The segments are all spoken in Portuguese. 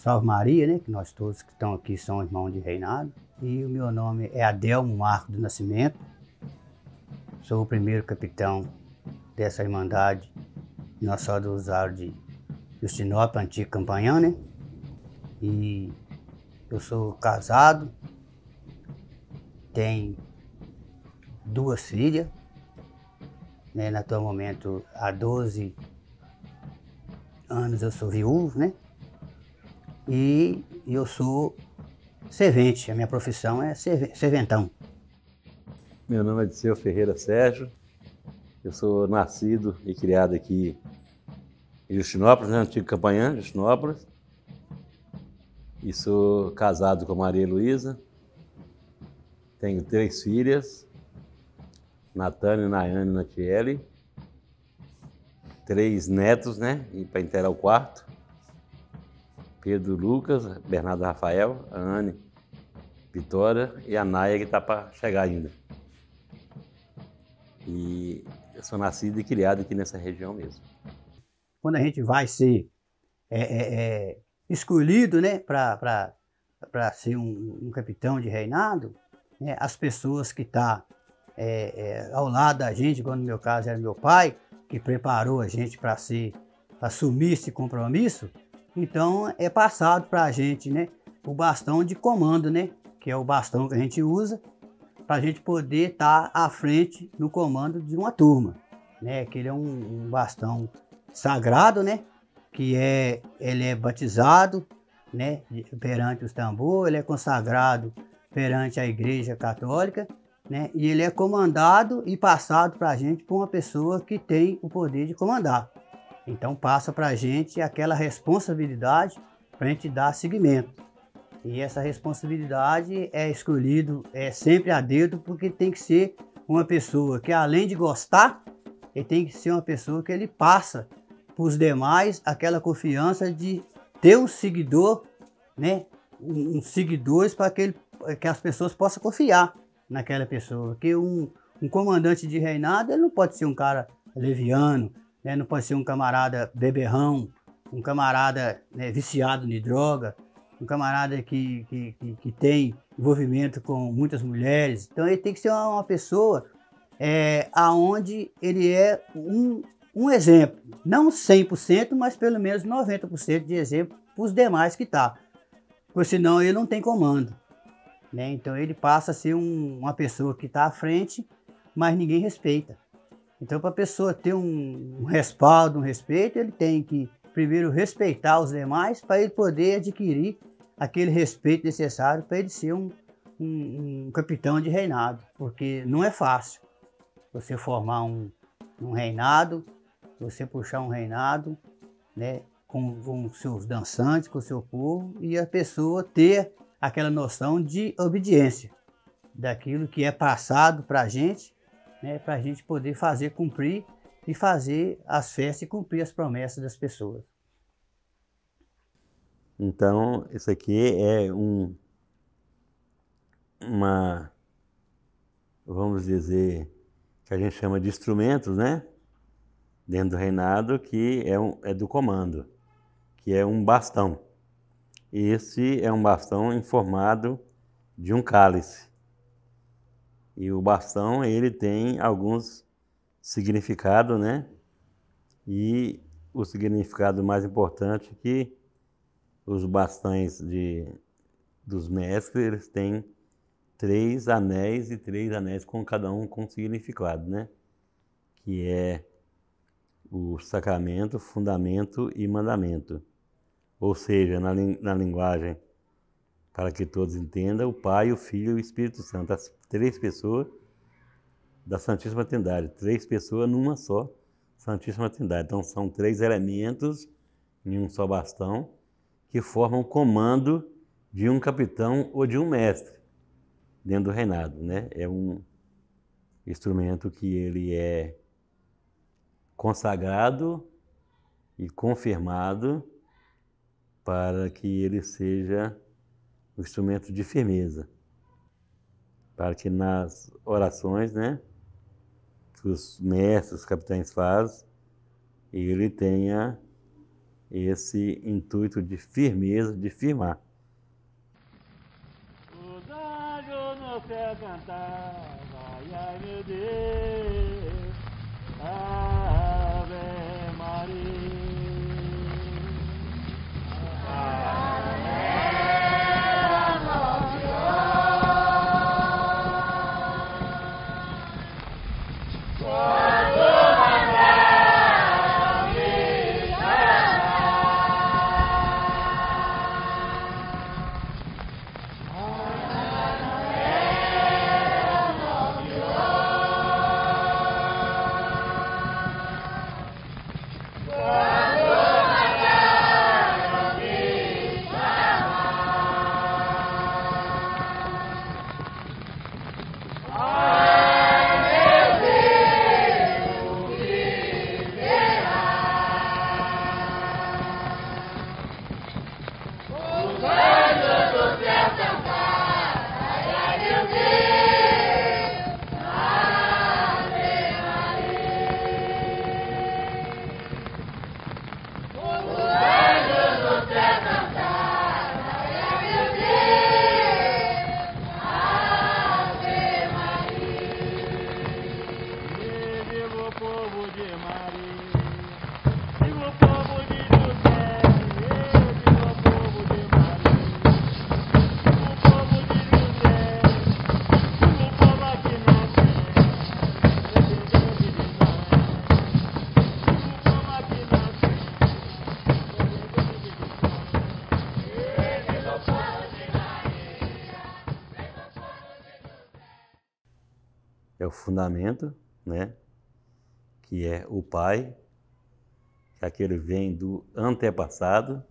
Salve Maria, né? Que nós todos que estão aqui são irmãos de reinado. E o meu nome é Adelmo Marco do Nascimento. Sou o primeiro capitão dessa Irmandade Nossa Senhora do Rosário de Justinópolis, antigo Campanhã, né? E eu sou casado, tenho 2 filhas, né? No atual momento, há 12 anos eu sou viúvo, né? E eu sou servente, a minha profissão é serventão. Meu nome é Dirceu Ferreira Sérgio, eu sou nascido e criado aqui em Justinópolis, né, antigo Campanhã, Justinópolis. E sou casado com a Maria Luísa, tenho 3 filhas, Natânia, Nayane e Natiele, 3 netos, né, para inteirar o quarto, Pedro Lucas, Bernardo Rafael, a Anne, Vitória e a Naya, que está para chegar ainda. E eu sou nascido e criado aqui nessa região mesmo. Quando a gente vai ser escolhido, né, para ser um capitão de reinado, né, as pessoas que estão ao lado da gente, igual no meu caso era meu pai, que preparou a gente para assumir esse compromisso, então é passado para a gente, né, o bastão de comando, né, que é o bastão que a gente usa para a gente poder estar à frente no comando de uma turma, né, que ele é um bastão sagrado, né, que ele é batizado, né, perante os tambores, ele é consagrado perante a Igreja Católica, né, e ele é comandado e passado para a gente por uma pessoa que tem o poder de comandar. Então passa para a gente aquela responsabilidade para a gente dar seguimento. E essa responsabilidade é escolhido sempre a dedo, porque tem que ser uma pessoa que, além de gostar, ele tem que ser uma pessoa que ele passa para os demais aquela confiança de ter um seguidor, né? Seguidores para que as pessoas possam confiar naquela pessoa. Porque um comandante de reinado, ele não pode ser um cara leviano, né? Não pode ser um camarada beberrão, um camarada, né, viciado em droga, um camarada que tem envolvimento com muitas mulheres. Então ele tem que ser uma pessoa aonde ele é um exemplo, não 100%, mas pelo menos 90% de exemplo para os demais que tá, porque senão ele não tem comando, né? Então ele passa a ser uma pessoa que está à frente, mas ninguém respeita. Então, para a pessoa ter um respaldo, um respeito, ele tem que primeiro respeitar os demais para ele poder adquirir aquele respeito necessário para ele ser um capitão de reinado, porque não é fácil você formar um reinado, você puxar um reinado, né, com seus dançantes, com o seu povo, e a pessoa ter aquela noção de obediência daquilo que é passado para a gente, né, para a gente poder fazer cumprir e fazer as festas e cumprir as promessas das pessoas. Então, isso aqui é vamos dizer, que a gente chama de instrumentos, né? Dentro do reinado, que é do comando, que é um bastão. Esse é um bastão em formato de um cálice. E o bastão, ele tem alguns significados, né? E o significado mais importante é que os bastões dos mestres, eles têm 3 anéis e 3 anéis com cada um com significado, né? Que é o sacramento, fundamento e mandamento. Ou seja, na linguagem, para que todos entendam, o Pai, o Filho e o Espírito Santo, as 3 pessoas da Santíssima Trindade, 3 pessoas numa só Santíssima Trindade. Então são 3 elementos em um só bastão que formam o comando de um capitão ou de um mestre dentro do reinado, né? É um instrumento que ele é consagrado e confirmado para que ele seja um instrumento de firmeza, para que nas orações, né, que os mestres, os capitães fazem, ele tenha esse intuito de firmeza, de firmar. Os anjos no céu cantavam, ai, ai meu Deus, Ave Maria. É o fundamento, né? Que é o pai, que aquele vem do antepassado,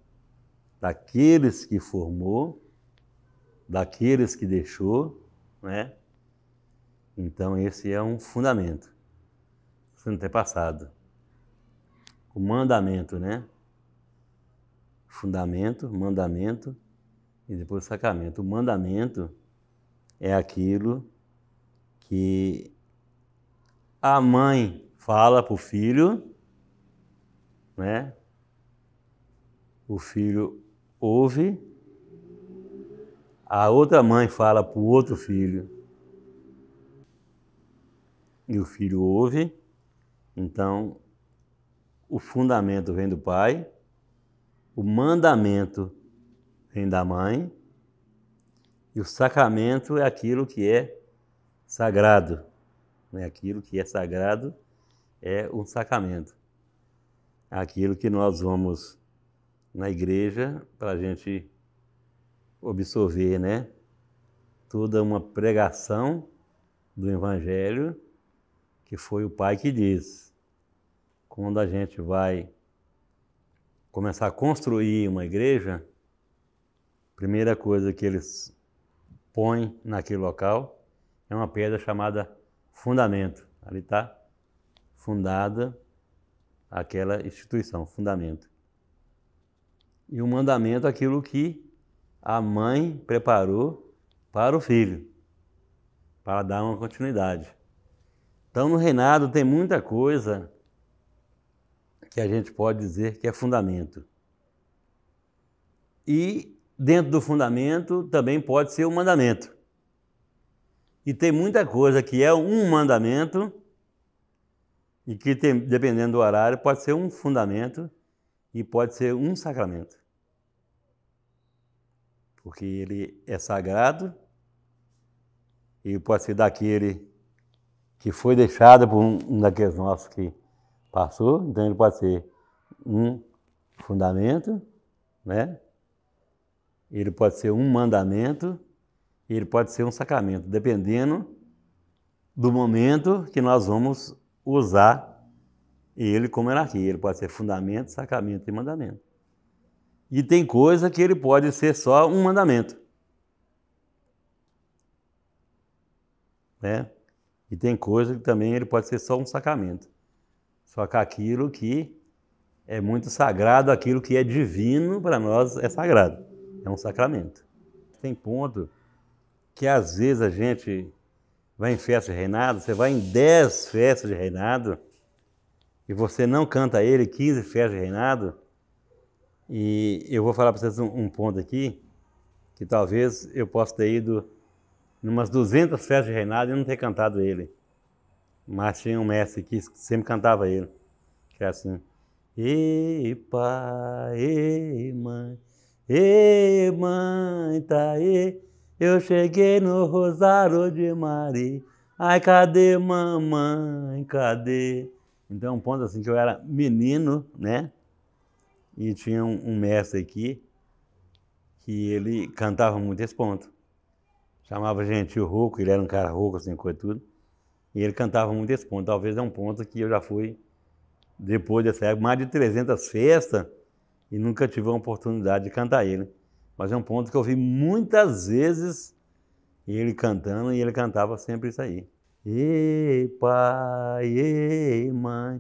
daqueles que formou, daqueles que deixou, né? Então esse é um fundamento, antepassado. O mandamento, né? Fundamento, mandamento e depois sacramento. O mandamento é aquilo que a mãe fala para o filho, né? O filho ouve, a outra mãe fala para o outro filho e o filho ouve. Então, o fundamento vem do pai, o mandamento vem da mãe e o sacramento é aquilo que é sagrado, né? Aquilo que é sagrado é um sacramento. Aquilo que nós vamos na igreja para a gente absorver, né? Toda uma pregação do Evangelho que foi o Pai que diz. Quando a gente vai começar a construir uma igreja, a primeira coisa que eles põem naquele local é uma pedra chamada fundamento. Ali está fundada aquela instituição, fundamento. E o mandamento é aquilo que a mãe preparou para o filho, para dar uma continuidade. Então, no reinado tem muita coisa que a gente pode dizer que é fundamento. E dentro do fundamento também pode ser um mandamento. E tem muita coisa que é um mandamento e que, dependendo do horário, pode ser um fundamento e pode ser um sacramento. Porque ele é sagrado, e pode ser daquele que foi deixado por um daqueles nossos que passou, então ele pode ser um fundamento, né? Ele pode ser um mandamento, e ele pode ser um sacramento, dependendo do momento que nós vamos usar ele como hierarquia. Ele pode ser fundamento, sacramento e mandamento. E tem coisa que ele pode ser só um mandamento, né? E tem coisa que também ele pode ser só um sacramento. Só que aquilo que é muito sagrado, aquilo que é divino para nós é sagrado. É um sacramento. Tem ponto que às vezes a gente vai em festa de reinado, você vai em 10 festas de reinado e você não canta ele 15 festas de reinado, E eu vou falar para vocês um ponto aqui, que talvez eu possa ter ido em umas 200 festas de reinado e não ter cantado ele. Mas tinha um mestre aqui que sempre cantava ele, que era assim: ei pai, ei mãe, tá aí, eu cheguei no Rosário de Maria, ai cadê mamãe, cadê? Então um ponto assim que eu era menino, né? E tinha um mestre aqui que ele cantava muito esse ponto. Chamava Gentil Rouco, ele era um cara rouco assim, coisa tudo. E ele cantava muito esse ponto. Talvez é um ponto que eu já fui, depois dessa época, mais de 300 festas e nunca tive a oportunidade de cantar ele. Mas é um ponto que eu vi muitas vezes ele cantando, e ele cantava sempre isso aí. Ei pai, ei mãe,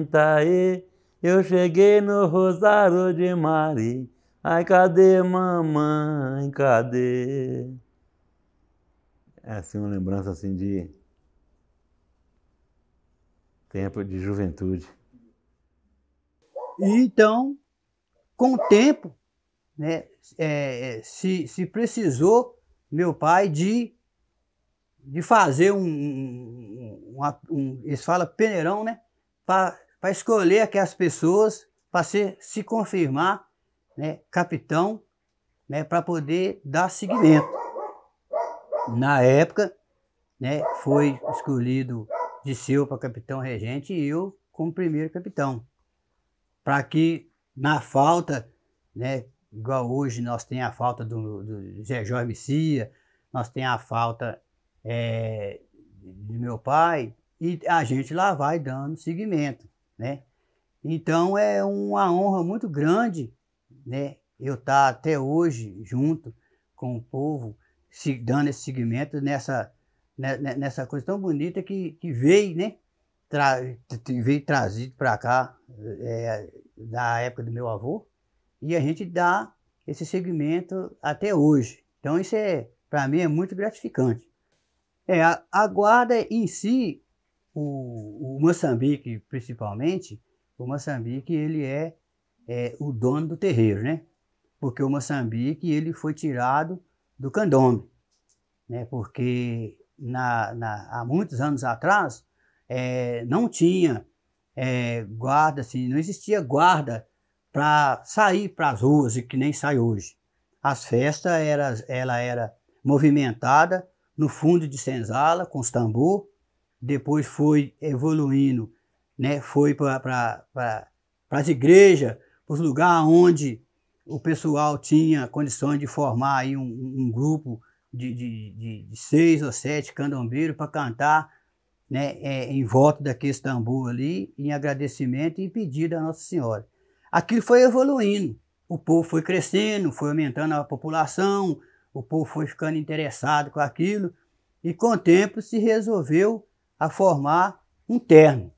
tá aí, eu cheguei no Rosário de Maria, ai cadê mamãe, cadê? É assim uma lembrança assim de tempo de juventude. Então, com o tempo, né, se precisou, meu pai, de fazer eles falam peneirão, né, para escolher aquelas pessoas para se confirmar, né, capitão, né, para poder dar seguimento. Na época, né, foi escolhido Disseu para capitão regente e eu como primeiro capitão. Para que na falta, né, igual hoje nós temos a falta do Zé Jorge Messia, nós temos a falta de meu pai, e a gente lá vai dando seguimento, né? Então é uma honra muito grande, né, eu estar até hoje junto com o povo, dando esse seguimento nessa coisa tão bonita que veio, né, veio trazido para cá da época do meu avô, e a gente dá esse segmento até hoje. Então isso para mim é muito gratificante. A guarda em si, o Moçambique principalmente, o Moçambique ele é o dono do terreiro, né? Porque o Moçambique ele foi tirado do candomblé, né? Porque há muitos anos atrás não tinha guarda, assim, não existia guarda para sair para as ruas, e que nem sai hoje. As festas ela era movimentada no fundo de senzala com os tambor, depois foi evoluindo, né? Foi para as igrejas, para os lugares onde o pessoal tinha condições de formar aí um grupo de 6 ou 7 candombeiros para cantar, né, em volta daquele tambor ali, em agradecimento e pedido à Nossa Senhora. Aquilo foi evoluindo, o povo foi crescendo, foi aumentando a população, o povo foi ficando interessado com aquilo, e com o tempo se resolveu a formar um terno.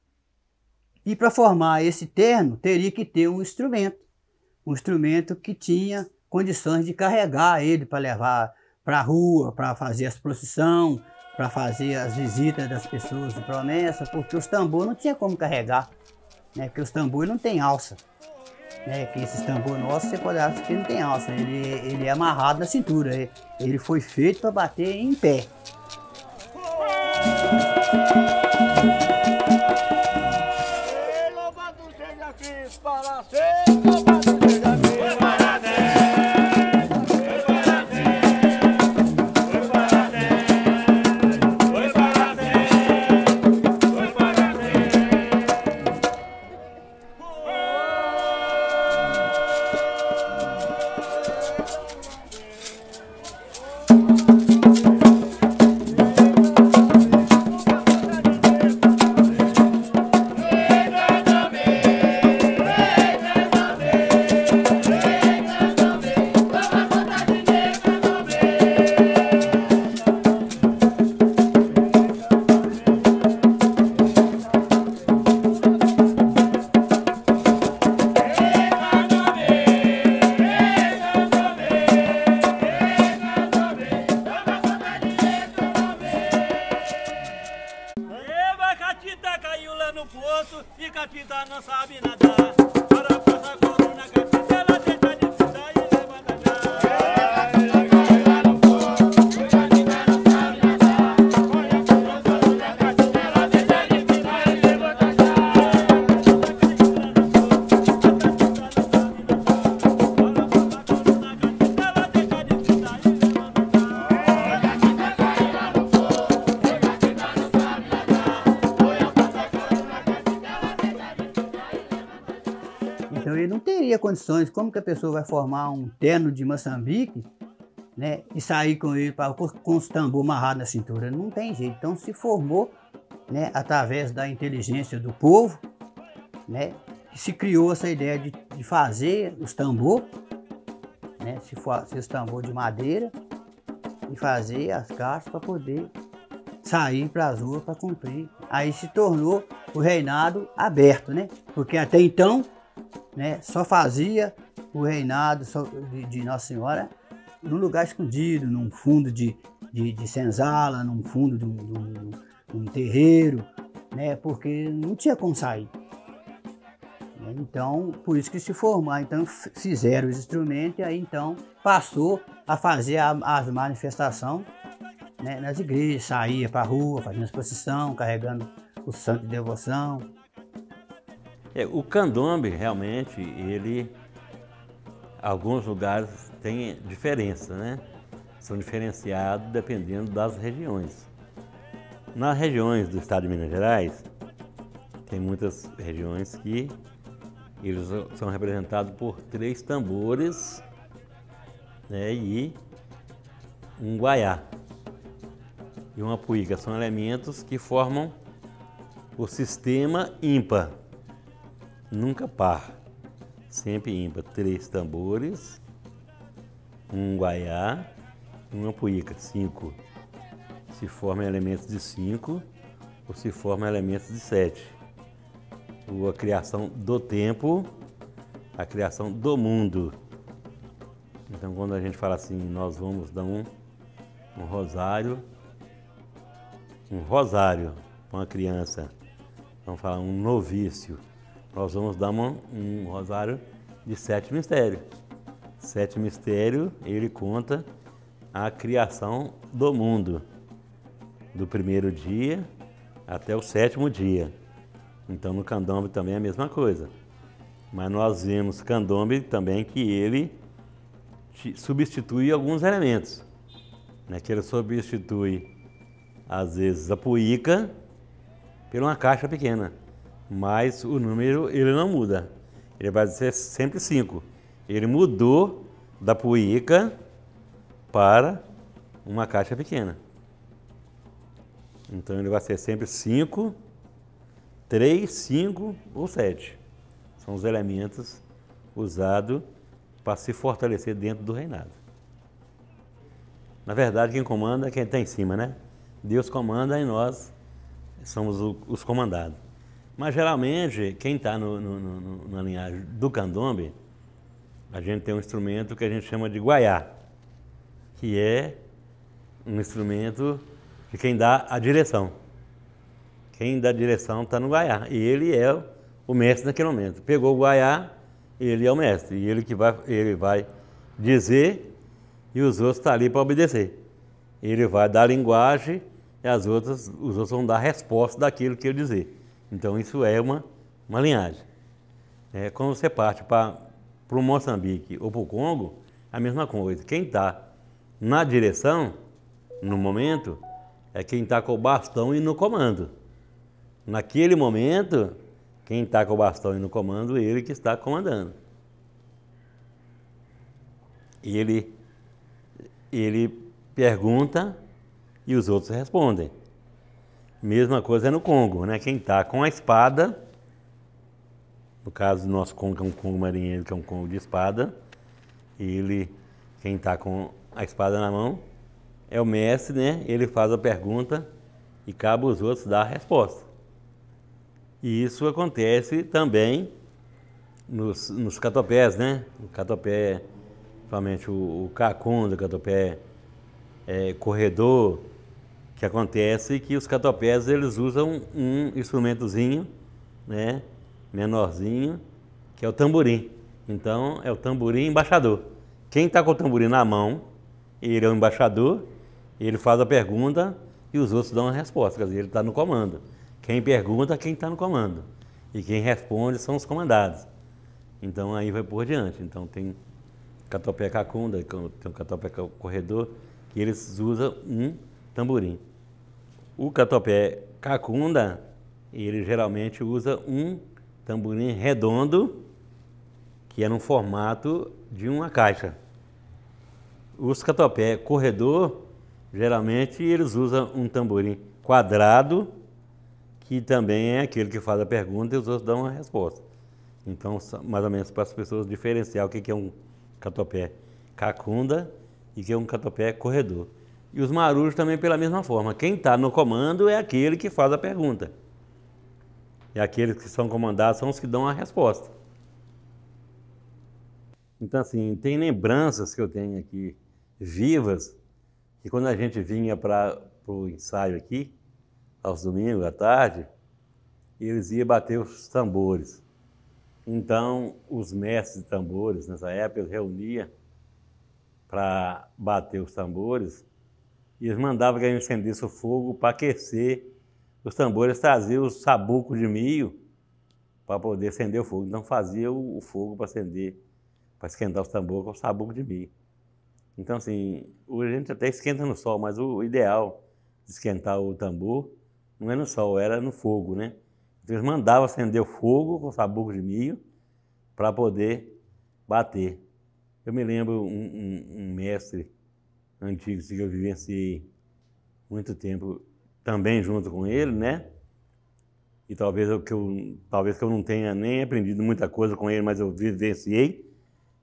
E para formar esse terno, teria que ter um instrumento que tinha condições de carregar ele para levar para a rua, para fazer as procissões, para fazer as visitas das pessoas de promessa, porque os tambores não tinha como carregar, né? Porque os tambores não tem alça, né? Que esses tambores nossos você pode achar que não tem alça, ele é amarrado na cintura, ele foi feito para bater em pé. Louvado seja Cristo para sempre, louvado seja Cristo para sempre. condições, como que a pessoa vai formar um terno de Moçambique, né, e sair com ele com os tambor amarrados na cintura? Não tem jeito. Então se formou, né, através da inteligência do povo, né, que se criou essa ideia de fazer os tambor, né, se os tambor de madeira, e fazer as caixas para poder sair para as ruas para cumprir. Aí se tornou o reinado aberto, né? Porque até então, né, só fazia o reinado de Nossa Senhora num lugar escondido, num fundo de senzala, num fundo de um terreiro, né? Porque não tinha como sair. Então, por isso que se formar, então fizeram os instrumentos e aí então passou a fazer as manifestações, né, nas igrejas, saía para a rua, fazendo procissão, carregando o santo de devoção. O candombe, realmente, alguns lugares têm diferença, né? São diferenciados dependendo das regiões. Nas regiões do estado de Minas Gerais, tem muitas regiões que eles são representados por 3 tambores, né, e um guaiá e uma puíca. São elementos que formam o sistema ímpar, nunca par, sempre ímpar. 3 tambores, um guaiá e uma puíca, 5. Se formam elementos de 5 ou se formam elementos de 7. A criação do tempo, a criação do mundo. Então, quando a gente fala assim, nós vamos dar um rosário para uma criança, vamos falar um novício, nós vamos dar um rosário de 7 mistérios. 7 mistérios, ele conta a criação do mundo, do primeiro dia até o 7º dia. Então, no candombe também é a mesma coisa. Mas nós vemos candombe também que ele substitui alguns elementos, né? Que ele substitui, às vezes, a puíca por uma caixa pequena. Mas o número ele não muda. Ele vai ser sempre 5. Ele mudou da puíca para uma caixa pequena. Então, ele vai ser sempre 5, 3, 5 ou 7. São os elementos usados para se fortalecer dentro do reinado. Na verdade, quem comanda é quem está em cima, né? Deus comanda e nós somos os comandados. Mas, geralmente, quem está na linhagem do candombe, a gente tem um instrumento que a gente chama de guaiá, que é um instrumento de quem dá a direção. Quem dá a direção está no guaiá, e ele é o mestre naquele momento. Pegou o guaiá, ele é o mestre, e ele vai dizer, e os outros estão ali para obedecer. Ele vai dar a linguagem, e os outros vão dar a resposta daquilo que ele dizer. Então isso é uma linhagem. Quando você parte para o Moçambique ou para o Congo, a mesma coisa. Quem está na direção, no momento, é quem está com o bastão e no comando. Naquele momento, quem está com o bastão e no comando, ele que está comandando. E ele pergunta e os outros respondem. Mesma coisa é no Congo, né? Quem está com a espada, no caso do nosso Congo, que é um Congo marinheiro, que é um Congo de espada, quem está com a espada na mão é o mestre, né? Ele faz a pergunta e cabe aos outros dar a resposta. E isso acontece também nos catopés, né? O catopé, principalmente o cacunda, o catopé corredor, que acontece que os catopés eles usam um instrumentozinho, né, menorzinho, que é o tamborim. Então, é o tamborim embaixador. Quem está com o tamborim na mão, ele é o embaixador, ele faz a pergunta e os outros dão a resposta, quer dizer, ele está no comando. Quem pergunta é quem está no comando. E quem responde são os comandados. Então, aí vai por diante. Então, tem catopé cacunda, tem o catopé corredor, que eles usam um tamborim. O catopé cacunda, ele geralmente usa um tamborim redondo, que é no formato de uma caixa. Os catopé corredor, geralmente eles usam um tamborim quadrado, que também é aquele que faz a pergunta e os outros dão a resposta. Então, mais ou menos para as pessoas diferenciar o que é um catopé cacunda e o que é um catopé corredor. E os marujos também pela mesma forma. Quem está no comando é aquele que faz a pergunta. E aqueles que são comandados são os que dão a resposta. Então, assim, tem lembranças que eu tenho aqui vivas, que quando a gente vinha para o ensaio aqui, aos domingos à tarde, eles iam bater os tambores. Então, os mestres de tambores, nessa época, eles reuniam para bater os tambores e eles mandavam que a gente acendesse o fogo para aquecer os tambores, traziam os sabucos de milho para poder acender o fogo. Então, fazia o fogo para acender, para esquentar os tambores com o sabuco de milho. Então, assim, hoje a gente até esquenta no sol, mas o ideal de esquentar o tambor não é no sol, era no fogo, né? Então, eles mandavam acender o fogo com o sabuco de milho para poder bater. Eu me lembro um mestre antigo que eu vivenciei muito tempo também junto com ele, né? E talvez eu não tenha nem aprendido muita coisa com ele, mas eu vivenciei,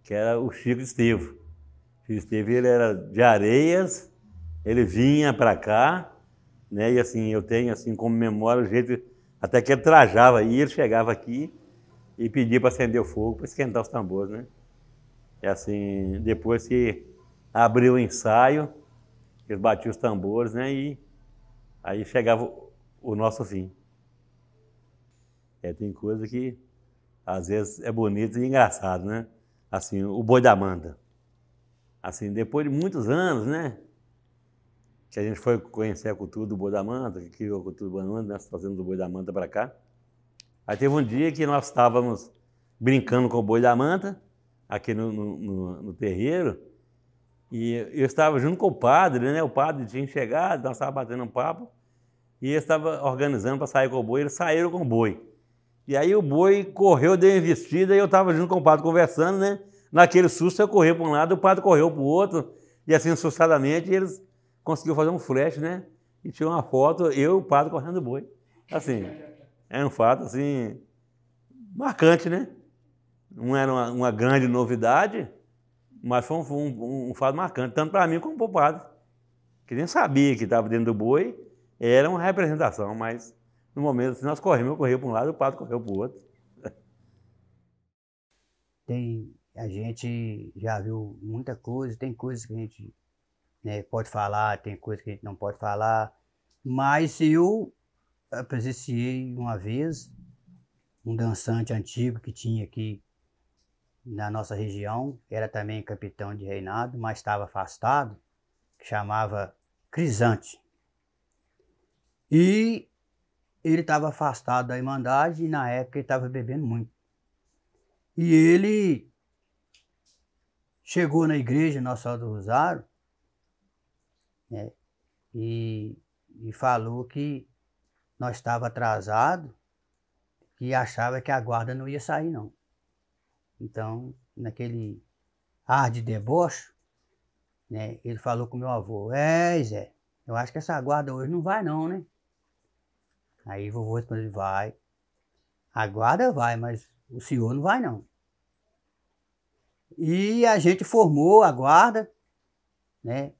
que era o Chico Estevo. O Chico Estevo, ele era de Areias, ele vinha para cá, né? E assim, eu tenho assim como memória o jeito, até que ele trajava, e ele chegava aqui e pedia para acender o fogo, para esquentar os tambores, né? E assim, depois que abriu o ensaio, eles batiam os tambores, né? E aí chegava o nosso fim. Tem coisa que às vezes é bonito e engraçado, né? Assim, o boi da manta. Assim, depois de muitos anos, né? Que a gente foi conhecer a cultura do boi da manta, que criou a cultura do boi da manta, nós trazemos o boi da manta para cá. Aí teve um dia que nós estávamos brincando com o boi da manta, aqui no terreiro, e eu estava junto com o padre, né? O padre tinha chegado, nós estávamos batendo um papo, e ele estava organizando para sair com o boi, eles saíram com o boi. E aí o boi correu, deu uma investida, e eu estava junto com o padre conversando, né? Naquele susto eu corri para um lado, o padre correu para o outro, e assim, assustadamente, eles conseguiram fazer um flash, né? E tinha uma foto, eu e o padre correndo o boi. Assim, é um fato, assim, marcante, né? Não era uma grande novidade, mas foi um fato marcante, tanto para mim como para o padre. Que nem sabia que estava dentro do boi, era uma representação, mas no momento assim, nós corremos, eu corri para um lado, o padre correu para o outro. A gente já viu muita coisa, tem coisas que a gente, né, pode falar, tem coisas que a gente não pode falar, mas eu presenciei uma vez um dançante antigo que tinha aqui na nossa região, era também capitão de reinado, mas estava afastado, que chamava Crisante. E ele estava afastado da Irmandade e na época ele estava bebendo muito. E ele chegou na igreja Nossa Senhora do Rosário, né, e falou que nós estávamos atrasados e achava que a guarda não ia sair, não. Então, naquele ar de deboche, né, ele falou com meu avô: Zé, eu acho que essa guarda hoje não vai não, né? Aí o vovô respondeu: vai. A guarda vai, mas o senhor não vai não. E a gente formou a guarda, né?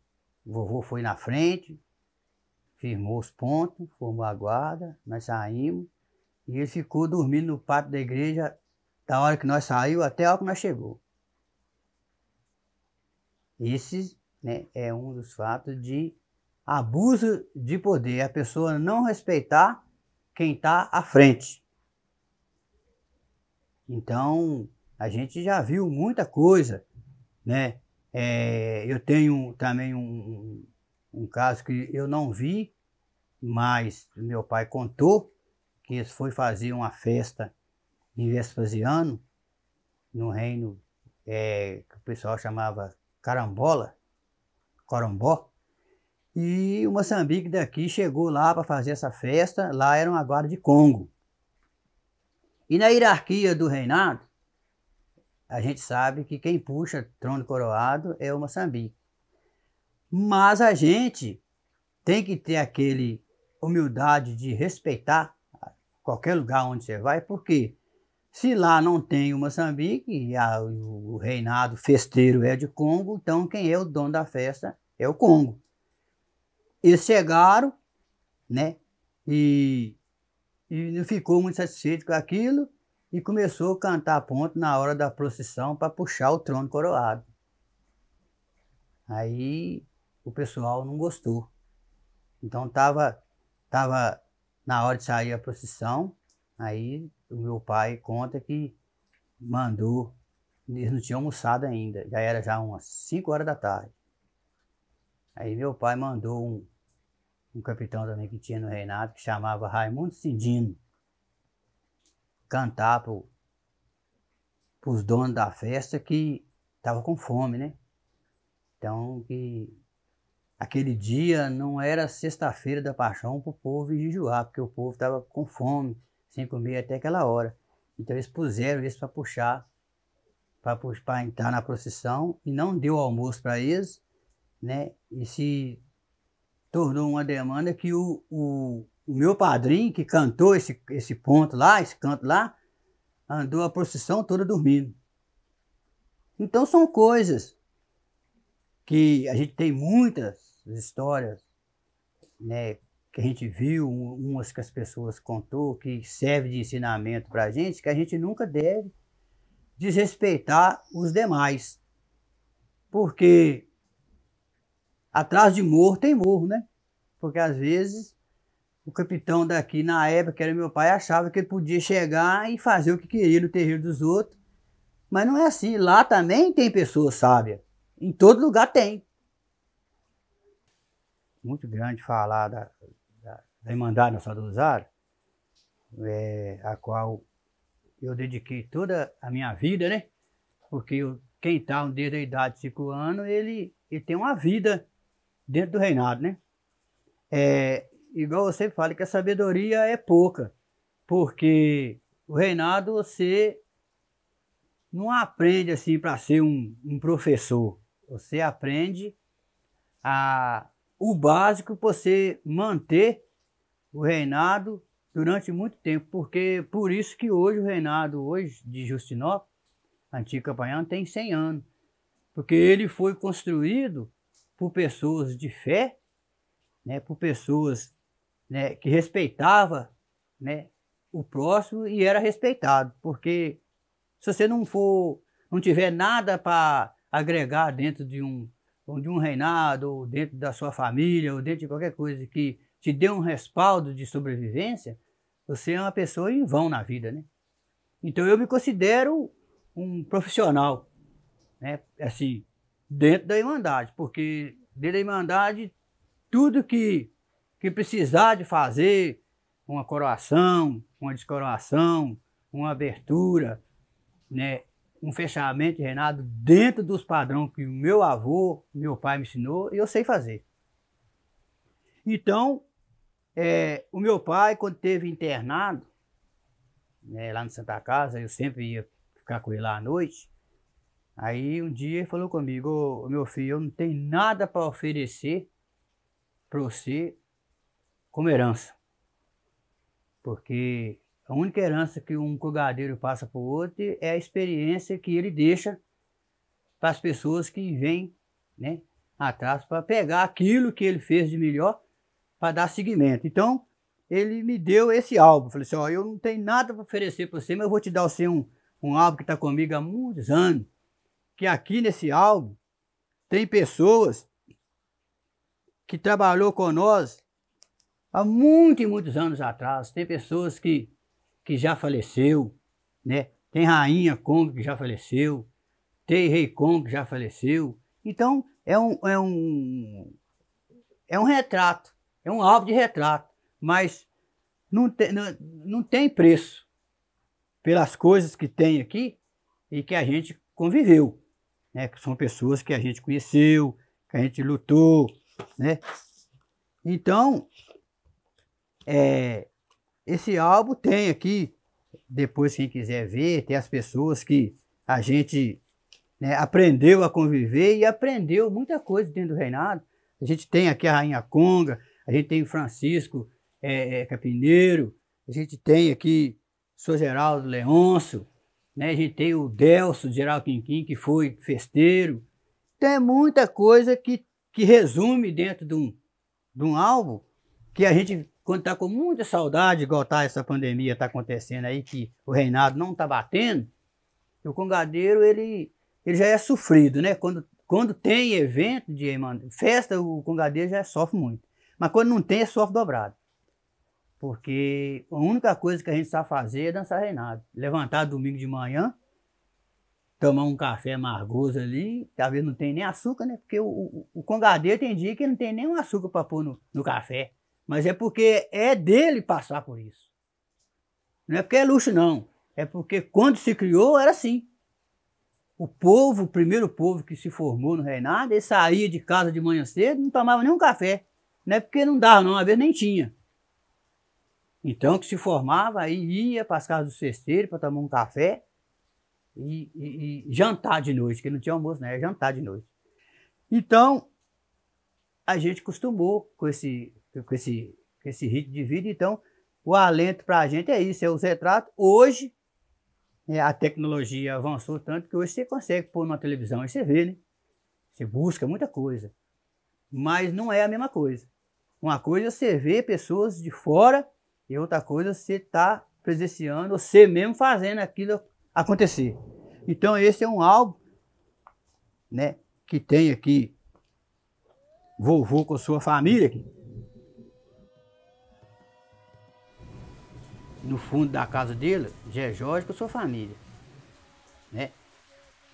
O vovô foi na frente, firmou os pontos, formou a guarda, nós saímos, e ele ficou dormindo no pátio da igreja da hora que nós saímos até a hora que nós chegou. Esse, né, é um dos fatos de abuso de poder, a pessoa não respeitar quem está à frente. Então, a gente já viu muita coisa, né? Eu tenho também um caso que eu não vi, mas meu pai contou que eles foi fazer uma festa em Vespasiano, no reino que o pessoal chamava Carambola, Corombó, e o Moçambique daqui chegou lá para fazer essa festa, lá era uma guarda de Congo. E na hierarquia do reinado, a gente sabe que quem puxa trono coroado é o Moçambique. Mas a gente tem que ter aquele humildade de respeitar qualquer lugar onde você vai, porque se lá não tem o Moçambique e o reinado festeiro é de Congo, então quem é o dono da festa é o Congo. Eles chegaram, né, e não ficou muito satisfeito com aquilo e começou a cantar ponto na hora da procissão para puxar o trono coroado. Aí o pessoal não gostou. Então tava na hora de sair a procissão, aí o meu pai conta que mandou, eles não tinham almoçado ainda, já era já umas 5 horas da tarde. Aí meu pai mandou um capitão também que tinha no reinado, que chamava Raimundo Cindino, cantar para os donos da festa que estavam com fome, né? Então, que aquele dia não era sexta-feira da paixão para o povo jejuar, porque o povo estava com fome, sem comer até aquela hora. Então eles puseram isso para puxar, para entrar na procissão, e não deu almoço para eles, né? E se tornou uma demanda que o meu padrinho, que cantou esse ponto lá, esse canto lá, andou a procissão toda dormindo. Então são coisas que a gente tem muitas histórias, né, que a gente viu, umas que as pessoas contou, que serve de ensinamento para a gente, que a gente nunca deve desrespeitar os demais. Porque atrás de morro tem morro, né? Porque às vezes o capitão daqui, na época, que era meu pai, achava que ele podia chegar e fazer o que queria no terreiro dos outros. Mas não é assim. Lá também tem pessoas sábias. Em todo lugar tem. Muito grande falar da Irmandade Nossa Senhora do Rosário, a qual eu dediquei toda a minha vida, né? Porque quem está desde a idade de 5 anos, ele tem uma vida dentro do reinado, né? Igual você fala que a sabedoria é pouca, porque o reinado você não aprende assim para ser um professor, você aprende o básico para você manter o reinado durante muito tempo, porque por isso que hoje o reinado de Justinópolis, antigo Capaiano, tem 100 anos, porque ele foi construído por pessoas de fé, né, por pessoas, né, que respeitavam, né, o próximo e era respeitado, porque se você não tiver nada para agregar dentro de um reinado, ou dentro da sua família, ou dentro de qualquer coisa que te dê um respaldo de sobrevivência, você é uma pessoa em vão na vida, né? Então eu me considero um profissional, né, assim, dentro da Irmandade, porque dentro da Irmandade, tudo que precisar de fazer, uma coroação, uma descoroação, uma abertura, né, um fechamento de reinado dentro dos padrões que o meu avô, meu pai me ensinou, eu sei fazer. Então, o meu pai, quando esteve internado, né, lá no Santa Casa, eu sempre ia ficar com ele lá à noite. Aí um dia ele falou comigo: ô, meu filho, eu não tenho nada para oferecer para você como herança. Porque a única herança que um cogadeiro passa para o outro é a experiência que ele deixa para as pessoas que vêm, né, atrás para pegar aquilo que ele fez de melhor para dar seguimento. Então, ele me deu esse álbum. Falei assim: ó, eu não tenho nada para oferecer para você, mas eu vou te dar você um álbum que está comigo há muitos anos. Que aqui nesse álbum tem pessoas que trabalhou com nós há muitos anos atrás. Tem pessoas que já faleceu, né? Tem Rainha Congo que já faleceu, tem Rei Congo que já faleceu. Então, é um retrato, é um álbum de retrato, mas não tem preço pelas coisas que tem aqui e que a gente conviveu, né? Que são pessoas que a gente conheceu, que a gente lutou, né? Então, esse álbum tem aqui, depois quem quiser ver, tem as pessoas que a gente, né, aprendeu a conviver e aprendeu muita coisa dentro do reinado. A gente tem aqui a Rainha Conga, a gente tem o Francisco Capineiro, a gente tem aqui o Sr. Geraldo Leôncio, né, a gente tem o Delcio de Geraldo Quinquim, que foi festeiro. Então é muita coisa que resume dentro de um álbum que a gente, quando está com muita saudade, igual tá essa pandemia está acontecendo aí, que o reinado não está batendo, o congadeiro ele já é sofrido, né? Quando tem evento de festa, o congadeiro já sofre muito. Mas quando não tem, sofre dobrado. Porque a única coisa que a gente sabe fazer é dançar reinado. Levantar domingo de manhã, tomar um café amargoso ali, talvez não tem nem açúcar, né? Porque o congadeiro tem dia que não tem nem um açúcar para pôr no café. Mas é porque é dele passar por isso. Não é porque é luxo, não. É porque quando se criou, era assim. O povo, o primeiro povo que se formou no reinado, ele saía de casa de manhã cedo, não tomava nem um café. Não é porque não dava, não, às vezes nem tinha. Então, que se formava, aí ia para as casas dos festeiros para tomar um café e jantar de noite, que não tinha almoço, né? Era jantar de noite. Então, a gente acostumou com esse ritmo de vida. Então, o alento para a gente é isso, é os retratos. Hoje, a tecnologia avançou tanto que hoje você consegue pôr numa televisão e você vê, né? Você busca muita coisa. Mas não é a mesma coisa. Uma coisa é você ver pessoas de fora e outra coisa é você estar presenciando, você mesmo fazendo aquilo acontecer. Então esse é um álbum, né, que tem aqui vovô com sua família aqui. No fundo da casa dele, Zé Jorge com sua família, né?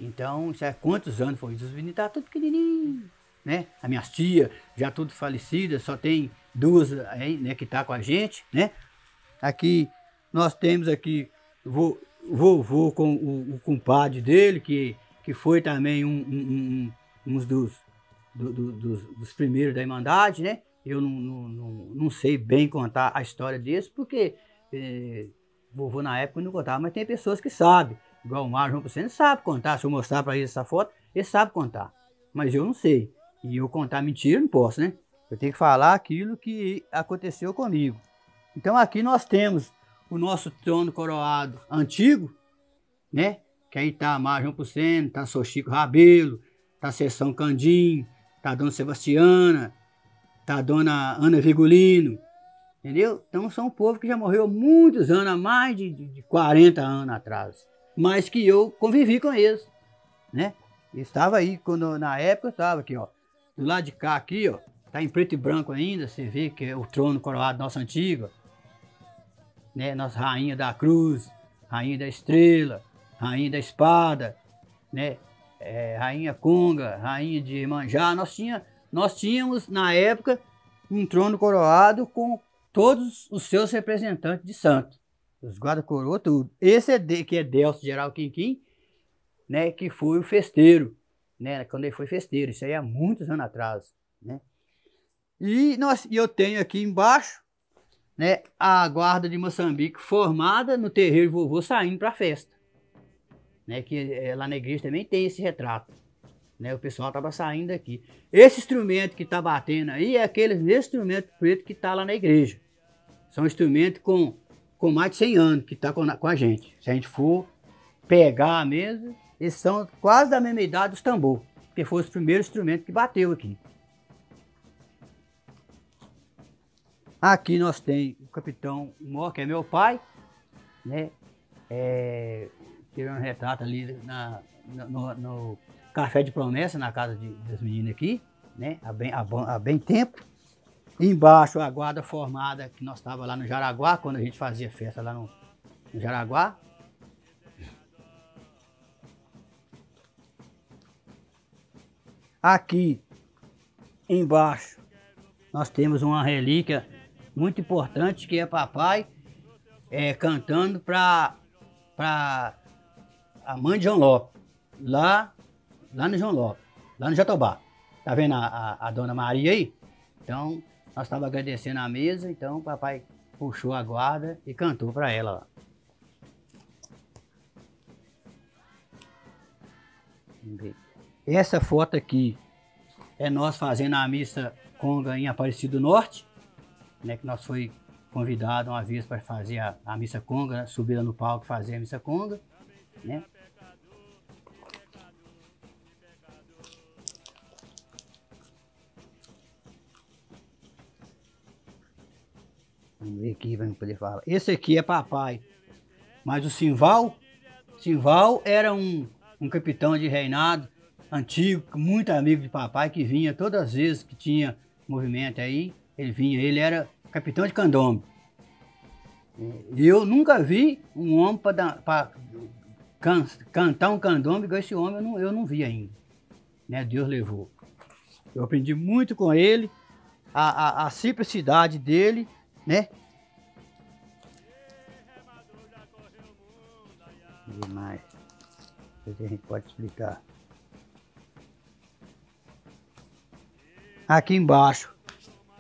Então, isso é quantos anos foi isso? Os meninos estavam tudo pequenininhos, né? As minhas tias já tudo falecidas, só tem duas aí, né, que tá com a gente, né? Aqui nós temos aqui vovô com o compadre dele, que foi também um dos primeiros da Irmandade, né? Eu não sei bem contar a história desse, porque vovô na época não contava, mas tem pessoas que sabem. Igual o Mário João Poceno sabe contar. Se eu mostrar para ele essa foto, ele sabe contar. Mas eu não sei. E eu contar mentira não posso, né? Eu tenho que falar aquilo que aconteceu comigo. Então aqui nós temos o nosso trono coroado antigo, né? Que aí tá Mário João Poceno, tá Sr. Chico Rabelo, tá Sessão Candim, tá Dona Sebastiana, tá Dona Ana Vigolino, entendeu? Então são um povo que já morreu há muitos anos, há mais de 40 anos atrás. Mas que eu convivi com eles, né? Eu estava aí, quando na época eu estava aqui, ó. Do lado de cá aqui, ó, tá em preto e branco ainda, você vê que é o trono coroado nosso antigo, né? Nossa rainha da cruz, rainha da estrela, rainha da espada, né? Rainha Conga, rainha de Iemanjá. Nós tínhamos na época um trono coroado com todos os seus representantes de santo. Os guarda-coroa, tudo. Esse que é Delcio de Geraldo Quinquim, né, que foi o festeiro, né, quando ele foi festeiro. Isso aí há muitos anos atrás, né. E eu tenho aqui embaixo, né, a guarda de Moçambique formada no terreiro vovô saindo para a festa, né, que lá na igreja também tem esse retrato, né, o pessoal estava saindo aqui. Esse instrumento que está batendo aí é aquele instrumento preto que está lá na igreja. São instrumentos com mais de 100 anos que está com a gente. Se a gente for pegar mesmo, eles são quase da mesma idade dos tambor, porque foi os primeiros instrumentos que bateu aqui. Aqui nós temos o capitão Mó, que é meu pai, né? Tirando retrato ali no Café de Promessa, na casa das meninas aqui, né? Há bem tempo. Embaixo a guarda formada que nós estávamos lá no Jaraguá, quando a gente fazia festa lá no Jaraguá. Aqui embaixo nós temos uma relíquia muito importante que é papai cantando para a mãe de João Lopes, lá no João Lopes, lá no Jatobá. Tá vendo a dona Maria aí? Então nós estávamos agradecendo a mesa, então o papai puxou a guarda e cantou para ela lá. Essa foto aqui é nós fazendo a missa conga em Aparecido Norte, né, que nós foi convidado uma vez para fazer a missa conga, né, subir lá no palco e fazer a missa conga, né? Vamos ver aqui, vamos poder falar. Esse aqui é papai, mas o Simval era um capitão de reinado antigo, muito amigo de papai, que vinha todas as vezes que tinha movimento aí, ele vinha, ele era capitão de candombe. E eu nunca vi um homem para cantar um candombe igual esse homem, eu não vi ainda, né? Deus levou. Eu aprendi muito com ele, a simplicidade dele, né? Demais. A gente pode explicar. Aqui embaixo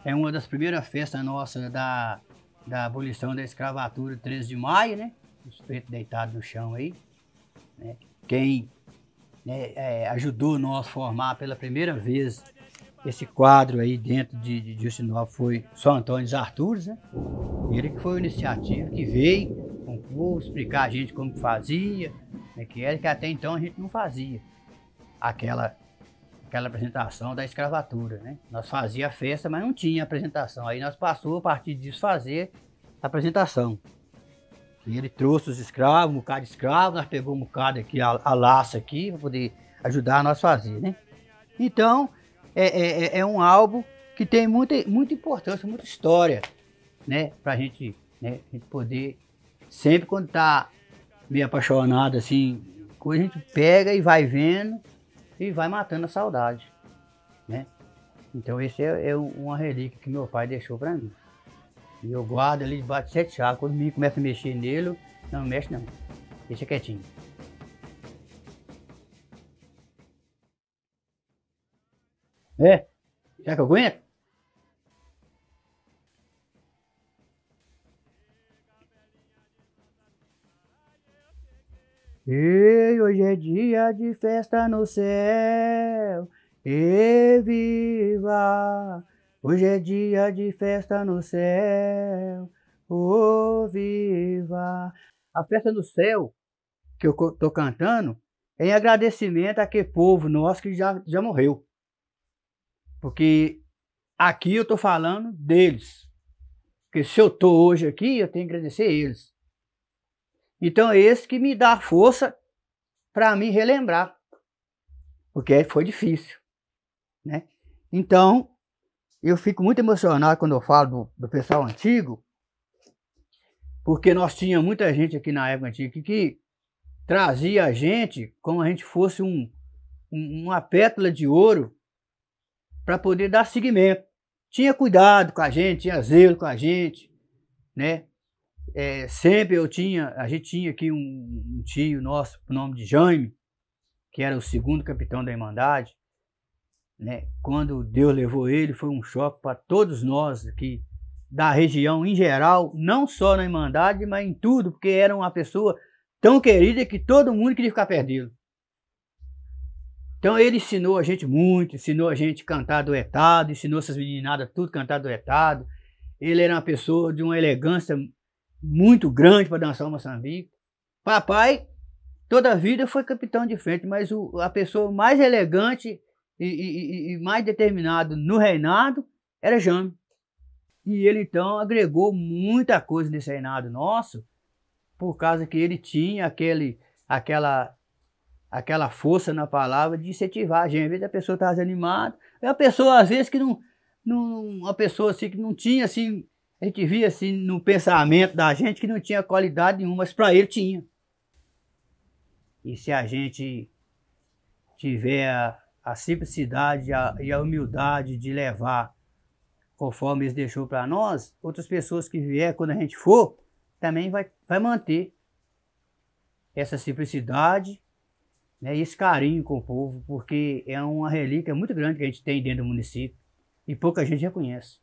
é uma das primeiras festas nossas da abolição da escravatura, 13 de maio, né? Os pretos deitados no chão aí, né? Quem, né, ajudou nós a formar pela primeira vez esse quadro aí dentro de Justinópolis foi São Antônio dos Arturos, né? Ele que foi o iniciativo, que veio com o povo explicar a gente como fazia, né, que até então a gente não fazia aquela apresentação da escravatura, né? Nós fazia a festa, mas não tinha apresentação. Aí nós passou a partir disso fazer a apresentação. E ele trouxe os escravos, um bocado de escravos, nós pegamos um bocado aqui, a laça aqui, para poder ajudar nós a fazer, né? Então, é um álbum que tem muita importância, muita história, né? Pra gente, né, a gente poder, sempre quando tá meio apaixonado, assim, coisa, a gente pega e vai vendo e vai matando a saudade, né? Então esse é uma relíquia que meu pai deixou pra mim. E eu guardo ali debaixo de 7 chaves. Quando o menino começa a mexer nele, não mexe não, deixa quietinho. Será que eu aguento? Ei, hoje é dia de festa no céu, e viva! Hoje é dia de festa no céu, oh viva! A festa no céu que eu tô cantando é em agradecimento àquele povo nosso que já morreu. Porque aqui eu tô falando deles. Porque se eu tô hoje aqui, eu tenho que agradecer a eles. Então é esse que me dá força para mim relembrar, porque foi difícil, né? Então eu fico muito emocionado quando eu falo do pessoal antigo, porque nós tínhamos muita gente aqui na época antiga que trazia a gente como a gente fosse uma pétala de ouro para poder dar seguimento. Tinha cuidado com a gente, tinha zelo com a gente, né? Sempre a gente tinha aqui um tio nosso, por nome de Jaime, que era o segundo capitão da Irmandade, né? Quando Deus levou ele, foi um choque para todos nós aqui da região em geral, não só na Irmandade, mas em tudo, porque era uma pessoa tão querida que todo mundo queria ficar perto dele. Então ele ensinou a gente muito, ensinou a gente a cantar duetado, ensinou essas meninadas tudo a cantar duetado. Ele era uma pessoa de uma elegância muito grande para dançar o Moçambique. Papai, toda a vida foi capitão de frente, mas a pessoa mais elegante e mais determinado no reinado era Jaime. E ele então agregou muita coisa nesse reinado nosso, por causa que ele tinha aquela força na palavra de incentivar a gente. Às vezes a pessoa estava desanimada, é a pessoa às vezes que uma pessoa assim que não tinha assim, a gente via assim no pensamento da gente que não tinha qualidade nenhuma, mas para ele tinha. E se a gente tiver a simplicidade e a humildade de levar conforme eles deixou para nós, outras pessoas que vier quando a gente for, também vai manter essa simplicidade, né, e esse carinho com o povo, porque é uma relíquia muito grande que a gente tem dentro do município e pouca gente reconhece.